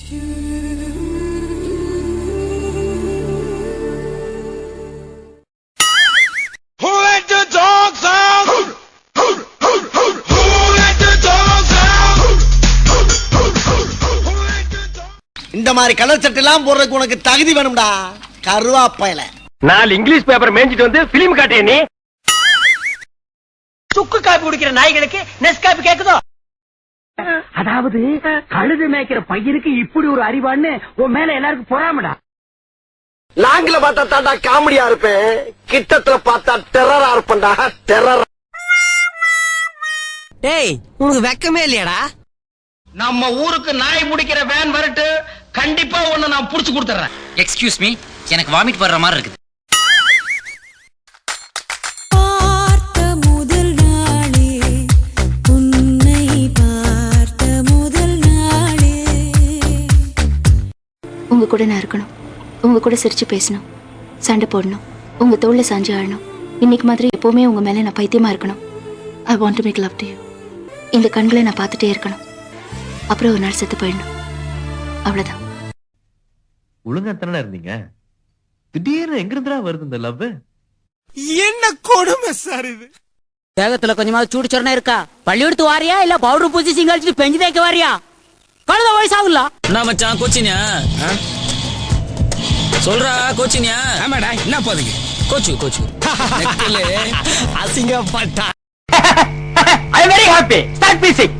இந்த மாதிரி கலர் சட்டை எல்லாம் போடுறதுக்கு உனக்கு தகுதி வேணும்டா கருவாப்பையில. நாலு இங்கிலீஷ் பேப்பர் மேய்ஞ்சிட்டு வந்து பிலிம் காட்டே நீ. சுக்கு காப்பி குடிக்கிற நாய்களுக்கு நெஸ் காப்பி கேக்குதோ? அதாவது கழுது மேய்க்கிற பையனுக்கு இப்படி ஒரு அறிவான்னு உன் மேல எல்லாருக்கும் பொறாமடா. லாங்கில பார்த்தா தாண்டா காமெடியா இருப்பேன், கிட்டத்துல பார்த்தா டெரரா இருப்பேன்டா டெரர். டேய் உனக்கு வெக்கமே இல்லையாடா? நம்ம ஊருக்கு நாய் முடிக்கிற வேன் வரட்டு, கண்டிப்பா ஒண்ணு நான் புடிச்சு கொடுத்துறேன். எக்ஸ்கியூஸ் மீ, எனக்கு வாமிட் வர்ற மாதிரி இருக்குது. உங்க கூட நான் இருக்கணும், உங்க கூட சிரிச்சு பேசணும், சண்டை போடணும், உங்க தோல்ல சாஞ்சு ஆடணும். இன்னைக்கு மாதிரி எப்பவுமே உங்க மேல நான் பைத்தியமா இருக்கணும். I want to make love to you. இந்த கண்களை நான் பார்த்துட்டே இருக்கணும். அப்புறம் ஒரு நாள் செத்து போயிடணும். அவ்வளவுதான். ஒழுங்கா தானே இருந்தீங்க, திடீர்னு எங்க இருந்தா வருது இந்த லவ்? என்ன கொடுமை சார் இது. தேகத்துல கொஞ்சமாவது சூடு சொரணை இருக்கா? பள்ளி எடுத்து வாரியா இல்ல பவுடர் பூச்சி சிங்கடிச்சு பெஞ்சு தேய்க்க வாரியா? கழுத வயசாகுல நான் மச்சான் கோச்சினியா சொல்றா, கோச்சினியா? ஆமாடா, என்ன போதுங்க கோச்சு அசிங்கப்பட்டா. I am very happy. Start music.